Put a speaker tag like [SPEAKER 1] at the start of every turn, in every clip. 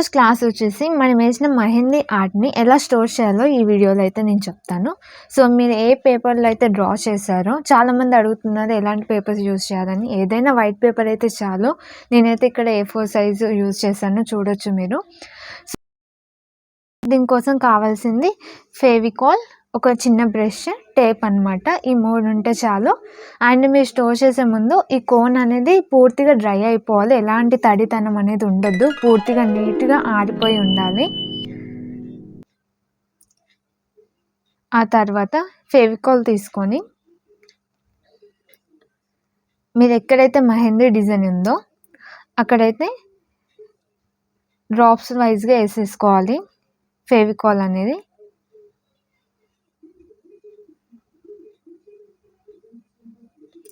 [SPEAKER 1] Class వచ్చేసి మనం వేసిన మెహందీ ఆర్ట్‌ని ఎలా స్టోర్ చేయాలో ఈ వీడియోలో అయితే నేను చెప్తాను. సో, మీరు ఏ పేపర్‌లో అయితే డ్రా చేశారో చాలామంది అడుగుతున్నారు ఎలాంటి పేపర్స్ యూజ్ చేయాలని. ఏదైనా వైట్ పేపర్ అయితే చాలు. నేనైతే ఇక్కడ ఏ4 సైజు యూజ్ చేశాను చూడొచ్చు మీరు. దీనికోసం కావాల్సింది ఫెవికాల్, ఒక చిన్న బ్రష్, టేప్ అనమాట. ఈ 3 ఉంటే చాలు. అండ్ మీరు స్టోర్ చేసే ముందు ఈ కోన్ అనేది పూర్తిగా డ్రై అయిపోవాలి. ఎలాంటి తడితనం అనేది ఉండొద్దు. పూర్తిగా నీట్‌గా ఆరిపోయి ఉండాలి. ఆ తర్వాత ఫెవికాల్ తీసుకొని మీరు ఎక్కడైతే మెహందీ డిజైన్ ఉందో అక్కడైతే డ్రాప్స్ వైస్‌గా ఏసేసుకోవాలి ఫెవికాల్ అనేది.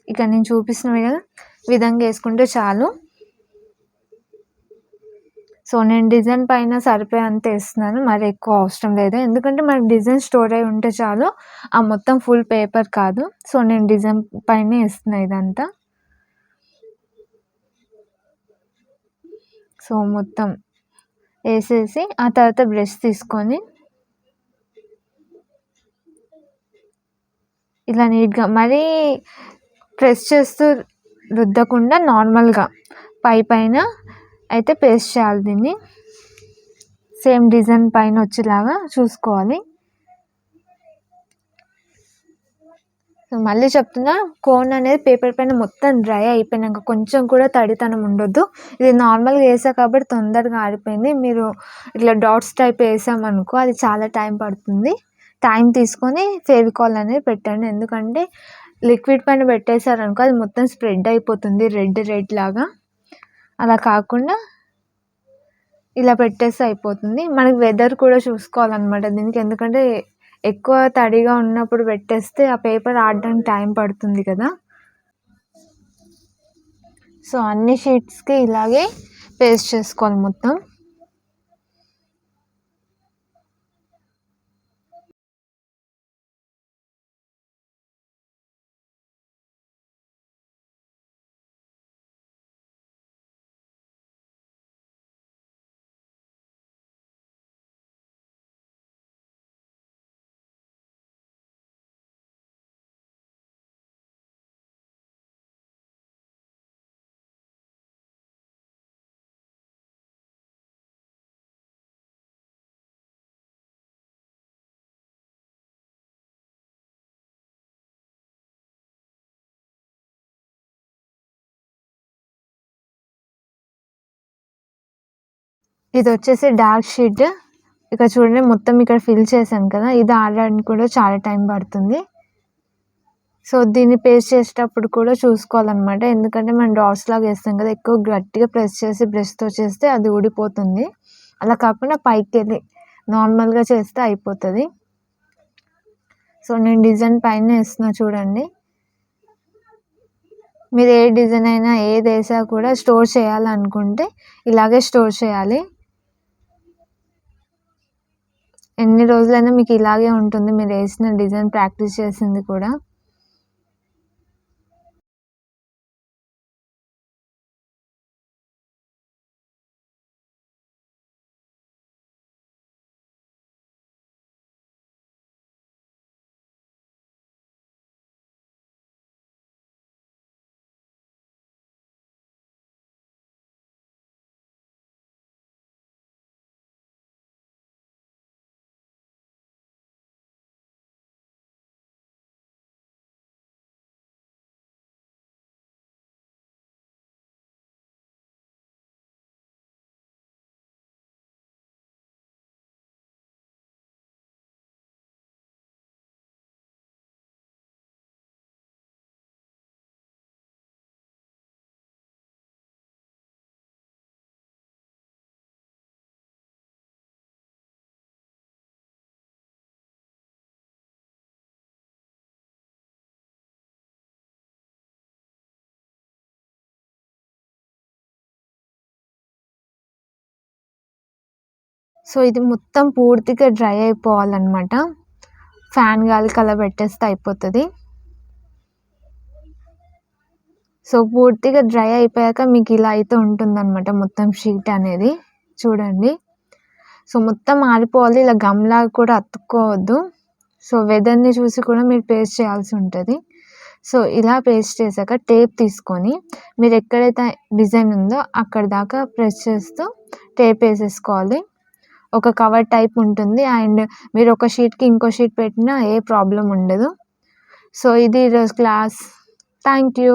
[SPEAKER 1] ఇక నేను చూపిస్తున్న విధంగా వేసుకుంటే చాలు. సో, నేను డిజైన్ పైన సరిపోయేంత వేస్తున్నాను. మరి ఎక్కువ అవసరం లేదు. ఎందుకంటే మనకి డిజైన్ స్టోర్ అయి ఉంటే చాలు. ఆ మొత్తం ఫుల్ పేపర్ కాదు. సో, నేను డిజైన్ పైనే వేస్తున్నా ఇదంతా. సో, మొత్తం వేసేసి ఆ తర్వాత బ్రష్ తీసుకొని ఇలా నీట్‌గా మరీ ప్రెస్ చేస్తూ రుద్దకుండా నార్మల్‌గా పైన అయితే పేస్ట్ చేయాలి దీన్ని. సేమ్ డిజైన్ పైన వచ్చేలాగా చూసుకోవాలి. సో, మళ్ళీ చెప్తున్నా, కోన్ అనేది పేపర్ పైన మొత్తం డ్రై అయిపోయినాక కొంచెం కూడా తడితనం ఉండొద్దు. ఇది నార్మల్‌గా వేసా కాబట్టి తొందరగా ఆరిపోయింది. మీరు ఇట్లా డాట్స్ టైప్ వేసామనుకో అది చాలా టైం పడుతుంది. టైం తీసుకొని ఫెవికాల్ అనేది పెట్టండి. ఎందుకంటే లిక్విడ్ పైన పెట్టేశారనుకో అది మొత్తం స్ప్రెడ్ అయిపోతుంది రెడ్ లాగా. అలా కాకుండా ఇలా పెట్టేస్తే అయిపోతుంది. మనకి వెదర్ కూడా చూసుకోవాలన్నమాట దీనికి. ఎందుకంటే ఎక్కువ తడిగా ఉన్నప్పుడు పెట్టేస్తే ఆ పేపర్ ఆడడానికి టైం పడుతుంది కదా. సో, అన్ని షీట్స్‌కి ఇలాగే పేస్ట్ చేసుకోవాలి మొత్తం. ఇది వచ్చేసి డార్క్ షీట్. ఇక్కడ చూడండి మొత్తం ఇక్కడ ఫిల్ చేశాను కదా. ఇది ఆడడానికి కూడా చాలా టైం పడుతుంది. సో, దీన్ని పేస్ట్ చేసేటప్పుడు కూడా చూసుకోవాలన్నమాట. ఎందుకంటే మనం డాట్స్ లాగా వేస్తాం కదా, ఎక్కువ గట్టిగా ప్రెస్ చేసి బ్రష్‌తో చేస్తే అది ఊడిపోతుంది. అలా కాకుండా పైకెళ్ళి నార్మల్‌గా చేస్తే అయిపోతుంది. సో, నేను డిజైన్ పైన వేస్తున్నా చూడండి. మీరు ఏ డిజైన్ అయినా ఏది వేసా కూడా స్టోర్ చేయాలనుకుంటే ఇలాగే స్టోర్ చేయాలి. ఎన్ని రోజులైనా మీకు ఇలాగే ఉంటుంది మీరు వేసిన డిజైన్ ప్రాక్టీస్ చేసింది కూడా. సో, ఇది మొత్తం పూర్తిగా డ్రై అయిపోవాలన్నమాట. ఫ్యాన్ గాలికి అలా పెట్టేస్తే అయిపోతుంది. సో, పూర్తిగా డ్రై అయిపోయాక మీకు ఇలా అయితే ఉంటుందన్నమాట మొత్తం షీట్ అనేది. చూడండి. సో మొత్తం ఆరిపోవాలి, ఇలా గమ్‌లాగా కూడా అతుక్కోవద్దు. సో వెదర్‌ని చూసి కూడా మీరు పేస్ట్ చేయాల్సి ఉంటది. సో ఇలా పేస్ట్ చేశాక టేప్ తీసుకొని మీరు ఎక్కడైతే డిజైన్ ఉందో అక్కడి దాకా ప్రెస్ చేస్తూ టేప్ ఏసేసుకోవాలి. ఒక కవర్ టైప్ ఉంటుంది. అండ్ మీరు ఒక షీట్‌కి ఇంకో షీట్ పెట్టినా ఏ ప్రాబ్లమ్ ఉండదు. సో ఇది ఈరోజు క్లాస్. Thank you.